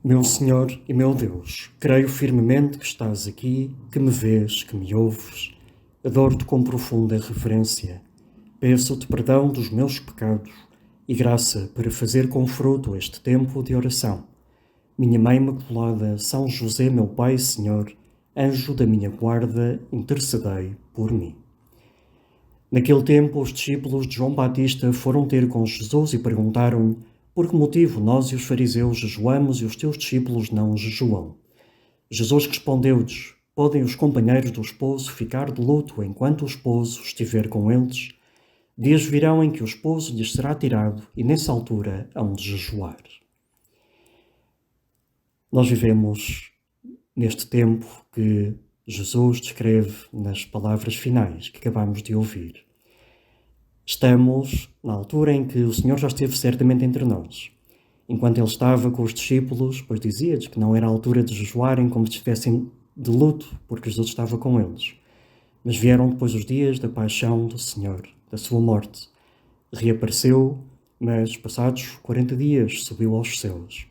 Meu Senhor e meu Deus, creio firmemente que estás aqui, que me vês, que me ouves. Adoro-te com profunda reverência. Peço-te perdão dos meus pecados e graça para fazer com fruto este tempo de oração. Minha Mãe Imaculada, São José, meu Pai e Senhor, anjo da minha guarda, intercedei por mim. Naquele tempo, os discípulos de João Batista foram ter com Jesus e perguntaram-lhe: por que motivo nós e os fariseus jejuamos e os teus discípulos não jejuam? Jesus respondeu-lhes: podem os companheiros do esposo ficar de luto enquanto o esposo estiver com eles? Dias virão em que o esposo lhes será tirado e nessa altura hão de jejuar. Nós vivemos neste tempo que Jesus descreve nas palavras finais que acabamos de ouvir. Estamos na altura em que o Senhor já esteve certamente entre nós. Enquanto Ele estava com os discípulos, pois dizia-lhes que não era a altura de jejuarem como se estivessem de luto, porque Jesus estava com eles. Mas vieram depois os dias da paixão do Senhor, da sua morte. Reapareceu, mas passados 40 dias subiu aos céus.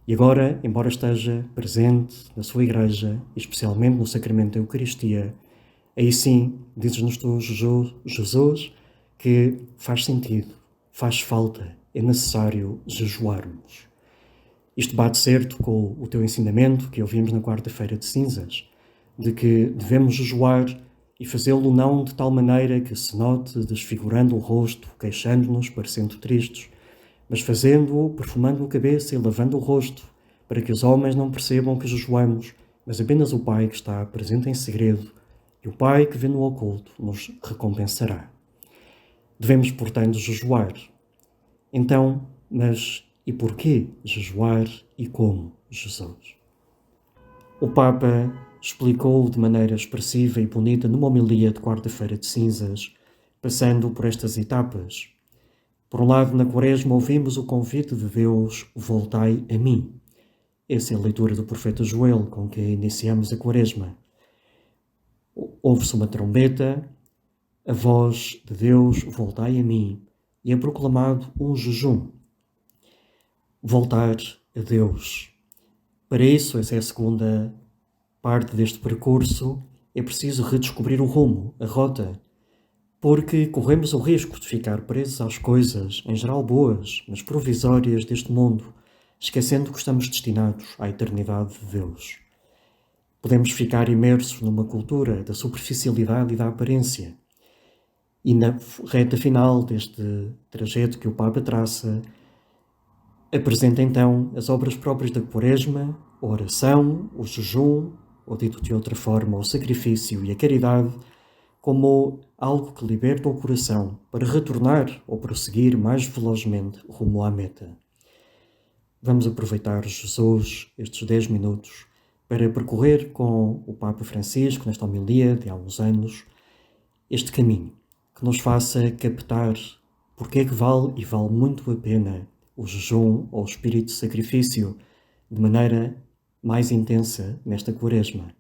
E agora, embora esteja presente na sua igreja, especialmente no sacramento da Eucaristia, aí sim, dizes-nos tu, Jesus, que faz sentido, faz falta, é necessário jejuarmos. Isto bate certo com o teu ensinamento que ouvimos na quarta-feira de cinzas, de que devemos jejuar e fazê-lo não de tal maneira que se note desfigurando o rosto, queixando-nos, parecendo tristes, mas fazendo-o, perfumando a cabeça e lavando o rosto, para que os homens não percebam que jejuamos, mas apenas o Pai que está presente em segredo, e o Pai que vê no oculto nos recompensará. Devemos, portanto, jejuar. Então, mas e porquê jejuar e como, Jesus? O Papa explicou de maneira expressiva e bonita numa homilia de quarta-feira de cinzas, passando por estas etapas. Por um lado, na Quaresma, ouvimos o convite de Deus: voltai a mim. Essa é a leitura do profeta Joel com que iniciamos a Quaresma. Ouve-se uma trombeta, a voz de Deus: voltai a mim, e é proclamado um jejum. Voltar a Deus. Para isso, essa é a segunda parte deste percurso, é preciso redescobrir o rumo, a rota, porque corremos o risco de ficar presos às coisas, em geral boas, mas provisórias deste mundo, esquecendo que estamos destinados à eternidade de Deus. Podemos ficar imersos numa cultura da superficialidade e da aparência. E na reta final deste trajeto que o Papa traça, apresenta então as obras próprias da Quaresma, a oração, o jejum, ou dito de outra forma, o sacrifício e a caridade, como algo que liberta o coração para retornar ou prosseguir mais velozmente rumo à meta. Vamos aproveitar, Jesus, estes 10 minutos para percorrer com o Papa Francisco, nesta homilia de há uns anos, este caminho que nos faça captar porque é que vale e vale muito a pena o jejum ou o espírito de sacrifício de maneira mais intensa nesta Quaresma.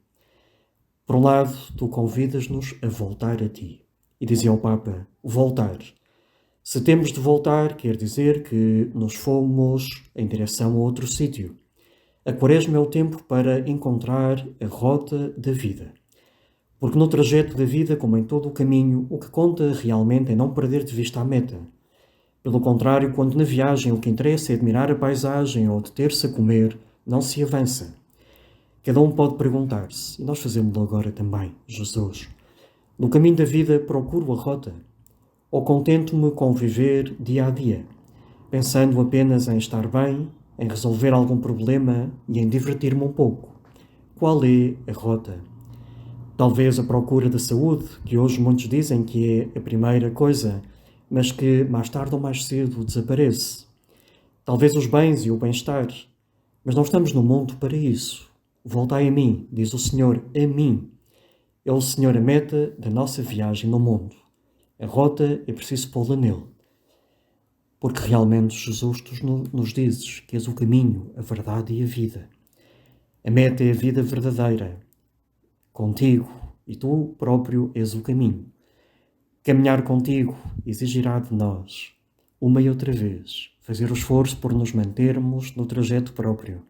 Por um lado, tu convidas-nos a voltar a ti. E dizia o Papa, voltar. Se temos de voltar, quer dizer que nos fomos em direção a outro sítio. A Quaresma é o tempo para encontrar a rota da vida. Porque no trajeto da vida, como em todo o caminho, o que conta realmente é não perder de vista a meta. Pelo contrário, quando na viagem o que interessa é admirar a paisagem ou deter-se a comer, não se avança. Cada um pode perguntar-se, e nós fazemos-lo agora também, Jesus, no caminho da vida procuro a rota? Ou contento-me com viver dia a dia, pensando apenas em estar bem, em resolver algum problema e em divertir-me um pouco? Qual é a rota? Talvez a procura da saúde, que hoje muitos dizem que é a primeira coisa, mas que mais tarde ou mais cedo desaparece. Talvez os bens e o bem-estar, mas não estamos no mundo para isso. Voltai a mim, diz o Senhor, a mim. É o Senhor a meta da nossa viagem no mundo. A rota é preciso pô-la nele. Porque realmente, Jesus, tu nos dizes que és o caminho, a verdade e a vida. A meta é a vida verdadeira. Contigo, e tu próprio és o caminho. Caminhar contigo exigirá de nós, uma e outra vez, fazer o esforço por nos mantermos no trajeto próprio.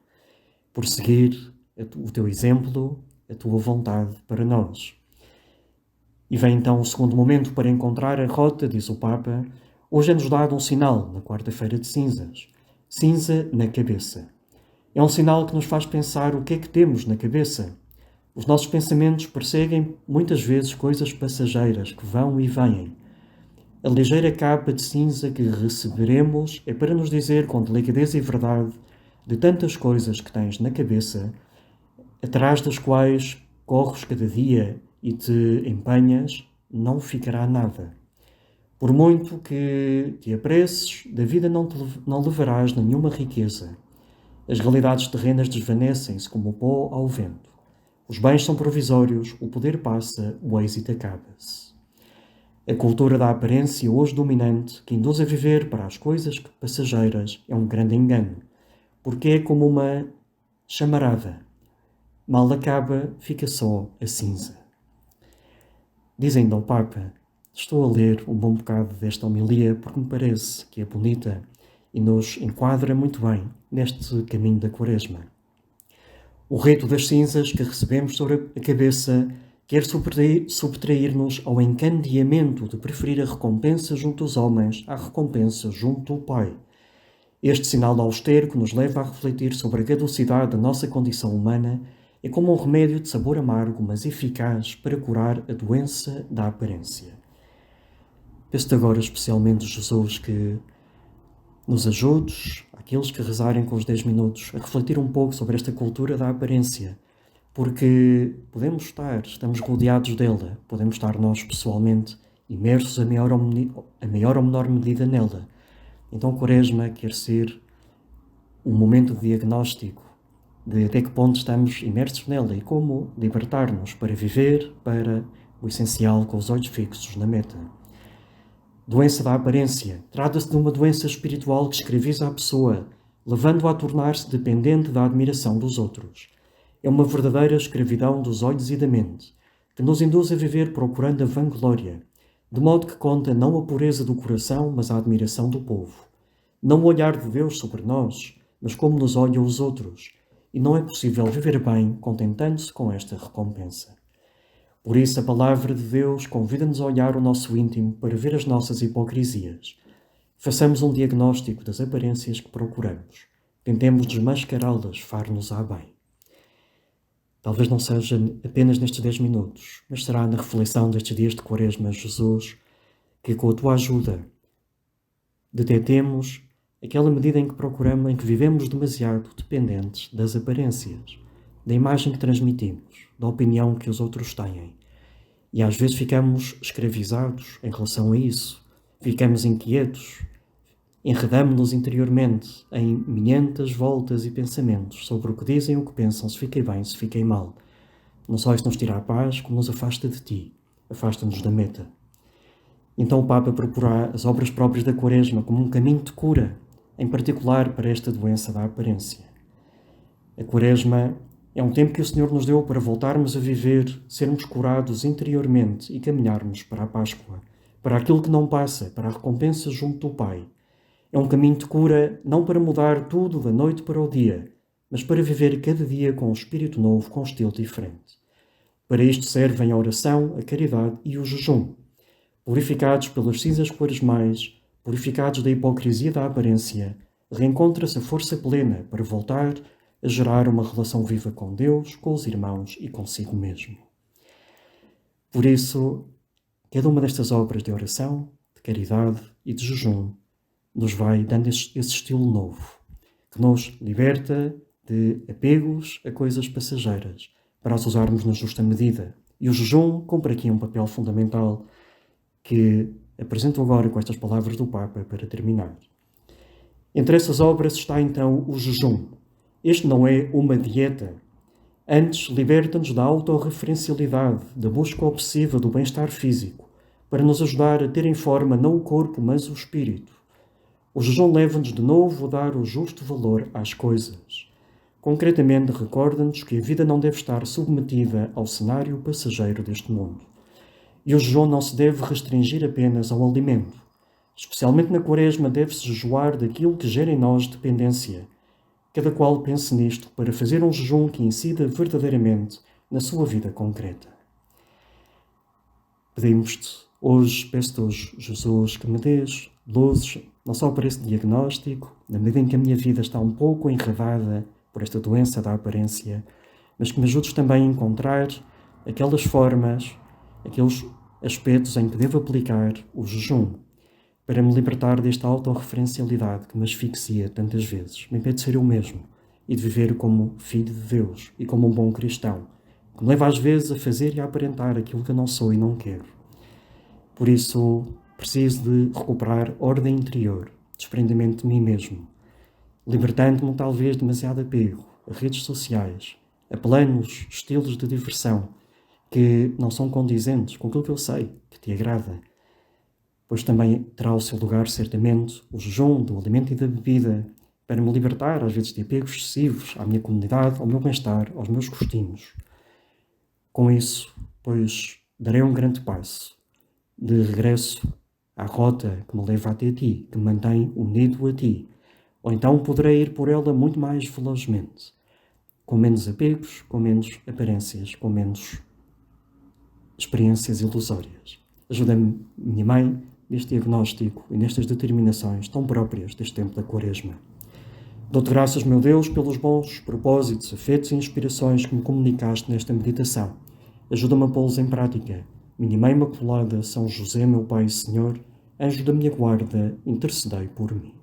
por seguir o teu exemplo, a tua vontade para nós. E vem então o segundo momento para encontrar a rota, diz o Papa. Hoje é-nos dado um sinal, na quarta-feira de cinzas. Cinza na cabeça. É um sinal que nos faz pensar o que é que temos na cabeça. Os nossos pensamentos perseguem muitas vezes coisas passageiras que vão e vêm. A ligeira capa de cinza que receberemos é para nos dizer com delicadeza e verdade de tantas coisas que tens na cabeça, atrás das quais corres cada dia e te empenhas, não ficará nada. Por muito que te apresses, da vida não levarás nenhuma riqueza. As realidades terrenas desvanecem-se como o pó ao vento. Os bens são provisórios, o poder passa, o êxito acaba-se. A cultura da aparência hoje dominante, que induz a viver para as coisas passageiras, é um grande engano, porque é como uma chamarada. Mal acaba, fica só a cinza. Diz ainda o Papa, estou a ler um bom bocado desta homilia porque me parece que é bonita e nos enquadra muito bem neste caminho da Quaresma. O rito das cinzas que recebemos sobre a cabeça quer subtrair-nos ao encandeamento de preferir a recompensa junto dos homens à recompensa junto do Pai. Este sinal austero que nos leva a refletir sobre a caducidade da nossa condição humana é como um remédio de sabor amargo, mas eficaz para curar a doença da aparência. Peço-te agora especialmente, Jesus, que nos ajudes, aqueles que rezarem com os 10 minutos, a refletir um pouco sobre esta cultura da aparência, porque estamos rodeados dela, podemos estar nós pessoalmente imersos a maior ou menor medida nela. Então a Quaresma quer ser um momento de diagnóstico de até que ponto estamos imersos nela e como libertar-nos para viver para o essencial com os olhos fixos na meta. Doença da aparência. Trata-se de uma doença espiritual que escraviza a pessoa, levando-a a tornar-se dependente da admiração dos outros. É uma verdadeira escravidão dos olhos e da mente, que nos induz a viver procurando a vanglória, de modo que conta não a pureza do coração, mas a admiração do povo. Não o olhar de Deus sobre nós, mas como nos olham os outros, e não é possível viver bem contentando-se com esta recompensa. Por isso, a palavra de Deus convida-nos a olhar o nosso íntimo para ver as nossas hipocrisias. Façamos um diagnóstico das aparências que procuramos. Tentemos desmascará-las, far-nos-á bem. Talvez não seja apenas nestes 10 minutos, mas será na reflexão destes dias de Quaresma, Jesus, que com a tua ajuda detectemos aquela medida em que vivemos demasiado dependentes das aparências, da imagem que transmitimos, da opinião que os outros têm. E às vezes ficamos escravizados em relação a isso, ficamos inquietos, enredamos-nos interiormente em milhentas voltas e pensamentos sobre o que dizem e o que pensam, se fiquei bem, se fiquei mal. Não só isso nos tira a paz, como nos afasta de ti, afasta-nos da meta. Então o Papa procura as obras próprias da Quaresma como um caminho de cura, em particular para esta doença da aparência. A Quaresma é um tempo que o Senhor nos deu para voltarmos a viver, sermos curados interiormente e caminharmos para a Páscoa, para aquilo que não passa, para a recompensa junto do Pai. É um caminho de cura não para mudar tudo da noite para o dia, mas para viver cada dia com um espírito novo, com um estilo diferente. Para isto servem a oração, a caridade e o jejum. Purificados pelas cinzas quaresmais, purificados da hipocrisia da aparência, reencontra-se a força plena para voltar a gerar uma relação viva com Deus, com os irmãos e consigo mesmo. Por isso, cada uma destas obras de oração, de caridade e de jejum nos vai dando esse estilo novo, que nos liberta de apegos a coisas passageiras, para as usarmos na justa medida. E o jejum cumpre aqui um papel fundamental que apresento agora com estas palavras do Papa para terminar. Entre essas obras está então o jejum. Este não é uma dieta. Antes, liberta-nos da autorreferencialidade, da busca obsessiva do bem-estar físico, para nos ajudar a ter em forma não o corpo, mas o espírito. O jejum leva-nos de novo a dar o justo valor às coisas. Concretamente, recorda-nos que a vida não deve estar submetida ao cenário passageiro deste mundo. E o jejum não se deve restringir apenas ao alimento. Especialmente na Quaresma deve-se jejuar daquilo que gera em nós dependência, cada qual pense nisto para fazer um jejum que incida verdadeiramente na sua vida concreta. Pedimos-te hoje, peço-te hoje, Jesus, que me dês luzes, não só para esse diagnóstico, na medida em que a minha vida está um pouco enredada por esta doença da aparência, mas que me ajudes também a encontrar aquelas formas, aqueles aspectos em que devo aplicar o jejum, para me libertar desta autorreferencialidade que me asfixia tantas vezes, me impede de ser eu mesmo e de viver como filho de Deus e como um bom cristão, que me leva às vezes a fazer e a aparentar aquilo que eu não sou e não quero. Por isso, preciso de recuperar ordem interior, desprendimento de mim mesmo, libertando-me talvez demasiado apego a redes sociais, a planos, estilos de diversão que não são condizentes com aquilo que eu sei que te agrada. Pois também terá o seu lugar, certamente, o jejum do alimento e da bebida, para me libertar, às vezes, de apegos excessivos à minha comunidade, ao meu bem-estar, aos meus gostinhos. Com isso, pois, darei um grande passo de regresso à rota que me leva até ti, que me mantém unido a ti. Ou então poderei ir por ela muito mais velozmente, com menos apegos, com menos aparências, com menos experiências ilusórias. Ajuda-me, minha mãe, neste diagnóstico e nestas determinações tão próprias deste tempo da Quaresma. Dou-te graças, meu Deus, pelos bons propósitos, afetos e inspirações que me comunicaste nesta meditação. Ajuda-me a pô-los em prática. Minha Mãe Imaculada, São José, meu Pai e Senhor, anjo da minha guarda, intercedei por mim.